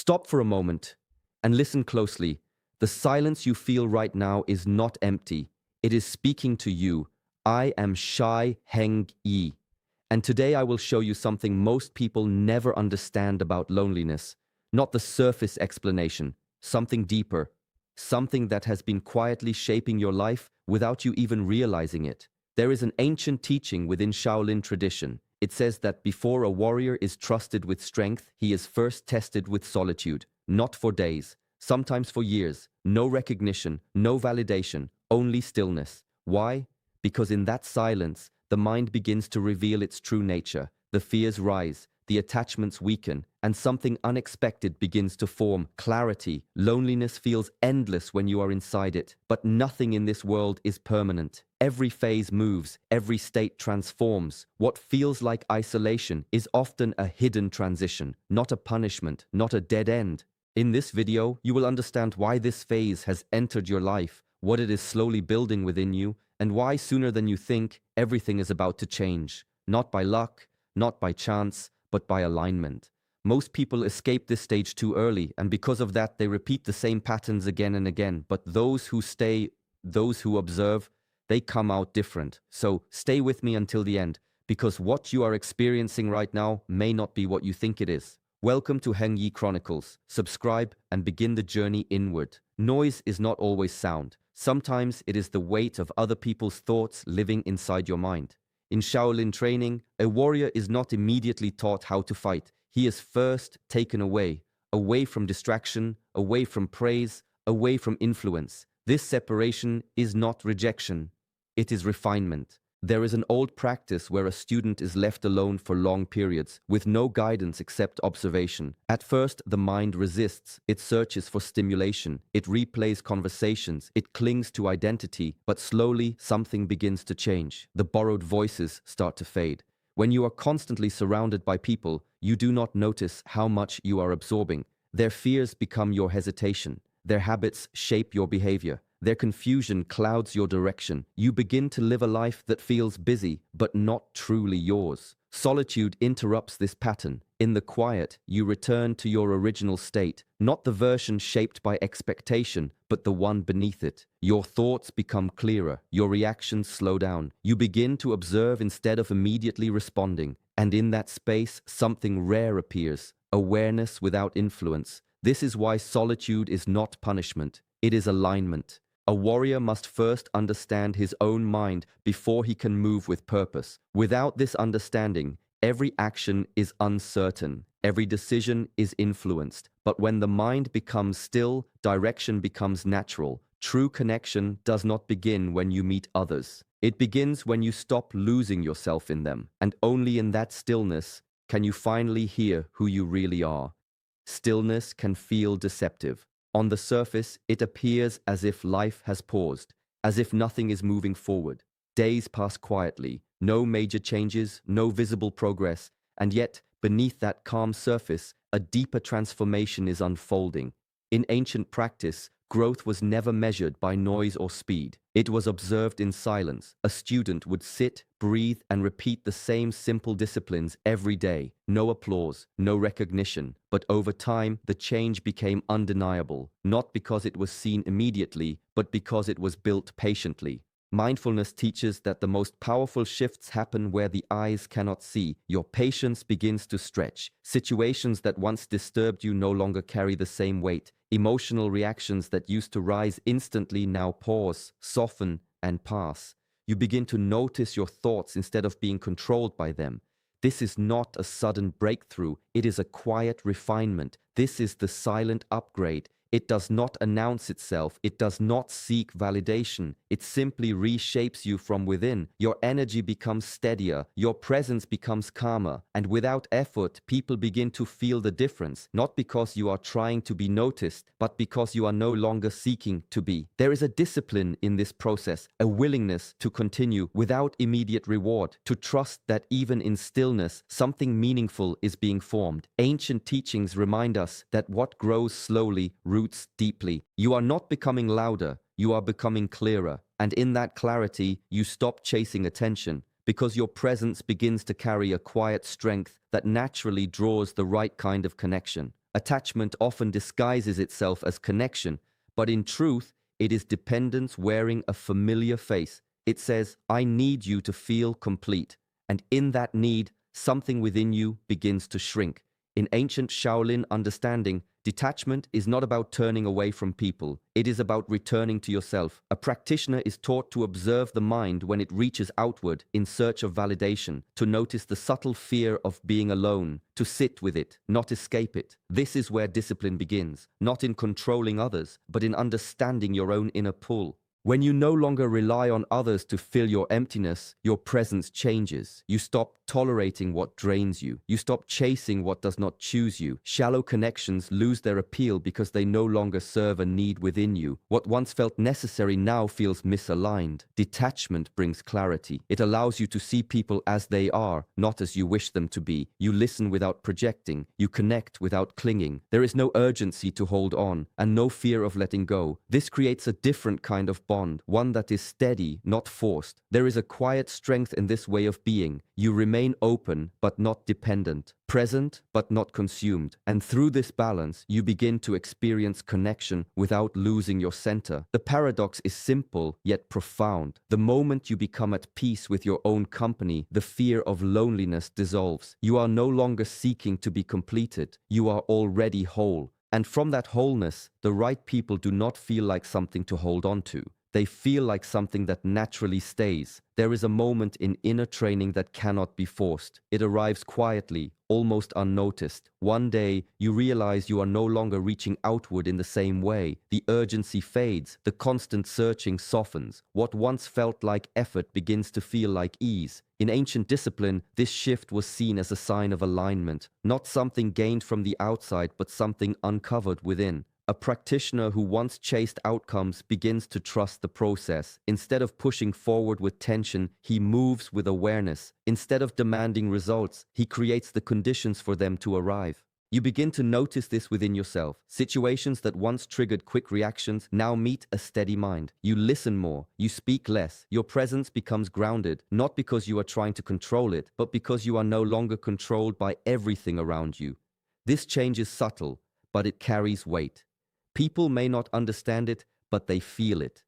Stop for a moment and listen closely. The silence you feel right now is not empty. It is speaking to you. I am Shai Heng Yi. And today I will show you something most people never understand about loneliness. Not the surface explanation, something deeper. Something that has been quietly shaping your life without you even realizing it. There is an ancient teaching within Shaolin tradition. It says that before a warrior is trusted with strength, he is first tested with solitude. Not for days, sometimes for years. No recognition, no validation, only stillness. Why? Because in that silence, the mind begins to reveal its true nature. The fears rise, the attachments weaken, and something unexpected begins to form. Clarity. Loneliness feels endless when you are inside it, but nothing in this world is permanent. Every phase moves, every state transforms. What feels like isolation is often a hidden transition, not a punishment, not a dead end. In this video, you will understand why this phase has entered your life, what it is slowly building within you, and why sooner than you think, everything is about to change. Not by luck, not by chance, but by alignment. Most people escape this stage too early, and because of that, they repeat the same patterns again and again. But those who stay, those who observe, they come out different. So stay with me until the end, because what you are experiencing right now may not be what you think it is. Welcome to Heng Yi Chronicles. Subscribe and begin the journey inward. Noise is not always sound. Sometimes it is the weight of other people's thoughts living inside your mind. In Shaolin training, a warrior is not immediately taught how to fight. He is first taken away from distraction, away from praise, away from influence. This separation is not rejection, it is refinement. There is an old practice where a student is left alone for long periods, with no guidance except observation. At first, the mind resists, it searches for stimulation, it replays conversations, it clings to identity, but slowly something begins to change. The borrowed voices start to fade. When you are constantly surrounded by people, you do not notice how much you are absorbing. Their fears become your hesitation. Their habits shape your behavior. Their confusion clouds your direction. You begin to live a life that feels busy, but not truly yours. Solitude interrupts this pattern. In the quiet, you return to your original state, not the version shaped by expectation, but the one beneath it. Your thoughts become clearer, your reactions slow down. You begin to observe instead of immediately responding. And in that space, something rare appears, awareness without influence. This is why solitude is not punishment, it is alignment. A warrior must first understand his own mind before he can move with purpose. Without this understanding, every action is uncertain, every decision is influenced. But when the mind becomes still, direction becomes natural. True connection does not begin when you meet others. It begins when you stop losing yourself in them. And only in that stillness can you finally hear who you really are. Stillness can feel deceptive. On the surface, it appears as if life has paused, as if nothing is moving forward. Days pass quietly, no major changes, no visible progress, and yet, beneath that calm surface, a deeper transformation is unfolding. In ancient practice, growth was never measured by noise or speed. It was observed in silence. A student would sit, breathe, and repeat the same simple disciplines every day. No applause, no recognition. But over time, the change became undeniable, not because it was seen immediately, but because it was built patiently. Mindfulness teaches that the most powerful shifts happen where the eyes cannot see. Your patience begins to stretch. Situations that once disturbed you no longer carry the same weight. Emotional reactions that used to rise instantly now pause, soften, and pass. You begin to notice your thoughts instead of being controlled by them. This is not a sudden breakthrough, it is a quiet refinement. This is the silent upgrade. It does not announce itself, it does not seek validation, it simply reshapes you from within. Your energy becomes steadier, your presence becomes calmer, and without effort, people begin to feel the difference, not because you are trying to be noticed, but because you are no longer seeking to be. There is a discipline in this process, a willingness to continue without immediate reward, to trust that even in stillness, something meaningful is being formed. Ancient teachings remind us that what grows slowly roots deeply. You are not becoming louder, you are becoming clearer. And in that clarity, you stop chasing attention, because your presence begins to carry a quiet strength that naturally draws the right kind of connection. Attachment often disguises itself as connection, but in truth, it is dependence wearing a familiar face. It says, I need you to feel complete. And in that need, something within you begins to shrink. In ancient Shaolin understanding, detachment is not about turning away from people. It is about returning to yourself. A practitioner is taught to observe the mind when it reaches outward in search of validation, to notice the subtle fear of being alone, to sit with it, not escape it. This is where discipline begins, not in controlling others, but in understanding your own inner pull. When you no longer rely on others to fill your emptiness, your presence changes. You stop tolerating what drains you. You stop chasing what does not choose you. Shallow connections lose their appeal because they no longer serve a need within you. What once felt necessary now feels misaligned. Detachment brings clarity. It allows you to see people as they are, not as you wish them to be. You listen without projecting. You connect without clinging. There is no urgency to hold on and no fear of letting go. This creates a different kind of bond, one that is steady, not forced. There is a quiet strength in this way of being. You remain open, but not dependent, present, but not consumed. And through this balance, you begin to experience connection without losing your center. The paradox is simple, yet profound. The moment you become at peace with your own company, the fear of loneliness dissolves. You are no longer seeking to be completed. You are already whole. And from that wholeness, the right people do not feel like something to hold on to. They feel like something that naturally stays. There is a moment in inner training that cannot be forced. It arrives quietly, almost unnoticed. One day, you realize you are no longer reaching outward in the same way. The urgency fades, the constant searching softens. What once felt like effort begins to feel like ease. In ancient discipline, this shift was seen as a sign of alignment, not something gained from the outside, but something uncovered within. A practitioner who once chased outcomes begins to trust the process. Instead of pushing forward with tension, he moves with awareness. Instead of demanding results, he creates the conditions for them to arrive. You begin to notice this within yourself. Situations that once triggered quick reactions now meet a steady mind. You listen more, you speak less. Your presence becomes grounded, not because you are trying to control it, but because you are no longer controlled by everything around you. This change is subtle, but it carries weight. People may not understand it, but they feel it.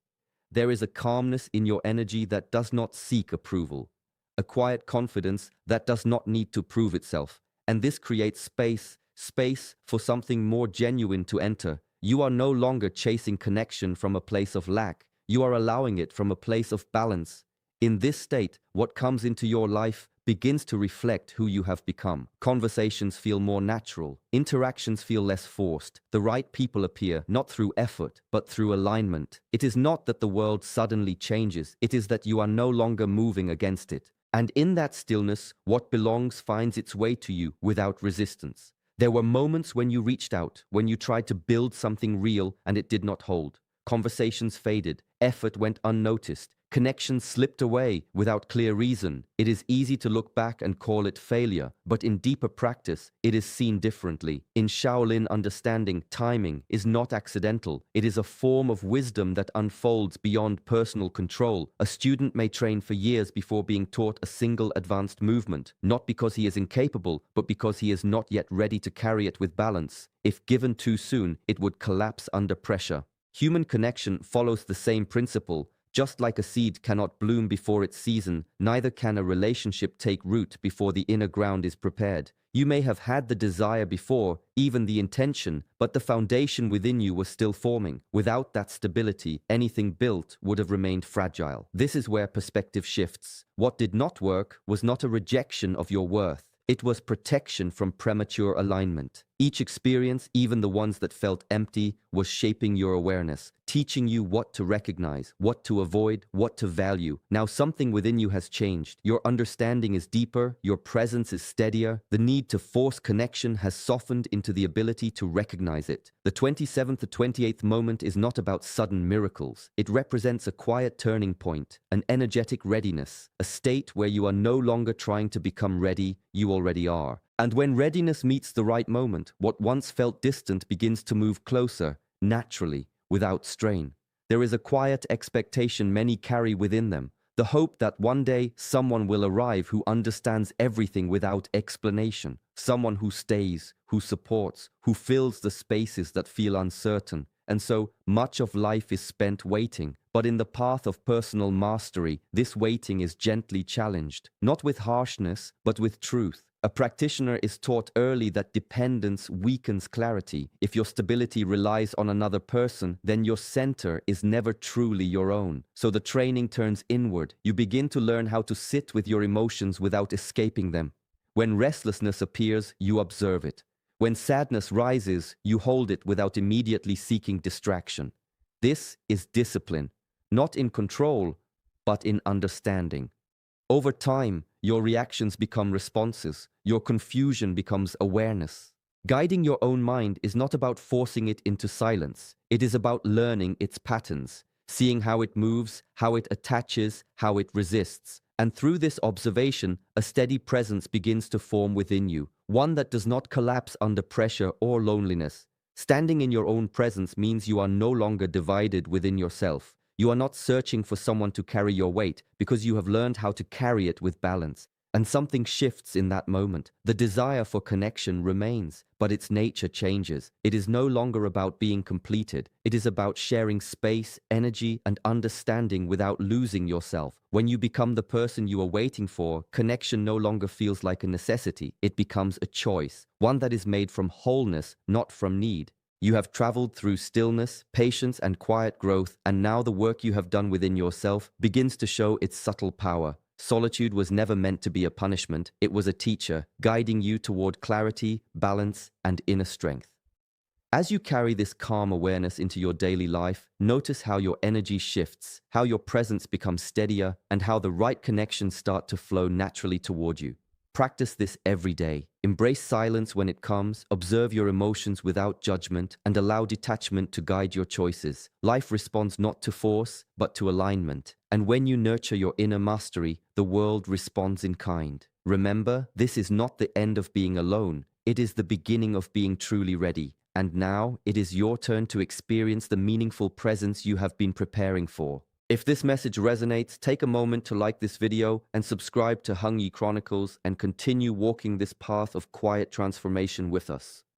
There is a calmness in your energy that does not seek approval, a quiet confidence that does not need to prove itself. And this creates space for something more genuine to enter. You are no longer chasing connection from a place of lack. You are allowing it from a place of balance. In this state, what comes into your life begins to reflect who you have become. Conversations feel more natural. Interactions feel less forced. The right people appear, not through effort, but through alignment. It is not that the world suddenly changes. It is that you are no longer moving against it. And in that stillness, what belongs finds its way to you without resistance. There were moments when you reached out, when you tried to build something real and it did not hold. Conversations faded. Effort went unnoticed. Connections slipped away without clear reason. It is easy to look back and call it failure, but in deeper practice, it is seen differently. In Shaolin understanding, timing is not accidental. It is a form of wisdom that unfolds beyond personal control. A student may train for years before being taught a single advanced movement, not because he is incapable, but because he is not yet ready to carry it with balance. If given too soon, it would collapse under pressure. Human connection follows the same principle. Just like a seed cannot bloom before its season, neither can a relationship take root before the inner ground is prepared. You may have had the desire before, even the intention, but the foundation within you was still forming. Without that stability, anything built would have remained fragile. This is where perspective shifts. What did not work was not a rejection of your worth. It was protection from premature alignment. Each experience, even the ones that felt empty, was shaping your awareness, teaching you what to recognize, what to avoid, what to value. Now something within you has changed. Your understanding is deeper, your presence is steadier. The need to force connection has softened into the ability to recognize it. The 27th to 28th moment is not about sudden miracles. It represents a quiet turning point, an energetic readiness, a state where you are no longer trying to become ready, you already are. And when readiness meets the right moment, what once felt distant begins to move closer, naturally, without strain. There is a quiet expectation many carry within them, The hope that one day someone will arrive who understands everything without explanation, someone who stays, who supports, who fills the spaces that feel uncertain. And so much of life is spent waiting. But in the path of personal mastery, this waiting is gently challenged, not with harshness, but with truth. A practitioner is taught early that dependence weakens clarity. If your stability relies on another person, then your center is never truly your own. So the training turns inward. You begin to learn how to sit with your emotions without escaping them. When restlessness appears, you observe it. When sadness rises, you hold it without immediately seeking distraction. This is discipline, not in control, but in understanding. Over time, your reactions become responses, your confusion becomes awareness. Guiding your own mind is not about forcing it into silence. It is about learning its patterns, seeing how it moves, how it attaches, how it resists. And through this observation, a steady presence begins to form within you, one that does not collapse under pressure or loneliness. Standing in your own presence means you are no longer divided within yourself. You are not searching for someone to carry your weight because you have learned how to carry it with balance. And something shifts in that moment. The desire for connection remains, but its nature changes. It is no longer about being completed. It is about sharing space, energy, and understanding without losing yourself. When you become the person you are waiting for, connection no longer feels like a necessity. It becomes a choice, one that is made from wholeness, not from need. You have traveled through stillness, patience, and quiet growth, and now the work you have done within yourself begins to show its subtle power. Solitude was never meant to be a punishment. It was a teacher, guiding you toward clarity, balance, and inner strength. As you carry this calm awareness into your daily life, notice how your energy shifts, how your presence becomes steadier, and how the right connections start to flow naturally toward you. Practice this every day. Embrace silence when it comes, observe your emotions without judgment, and allow detachment to guide your choices. Life responds not to force, but to alignment. And when you nurture your inner mastery, the world responds in kind. Remember, this is not the end of being alone. It is the beginning of being truly ready. And now, it is your turn to experience the meaningful presence you have been preparing for. If this message resonates, take a moment to like this video and subscribe to Hung Yi Chronicles and continue walking this path of quiet transformation with us.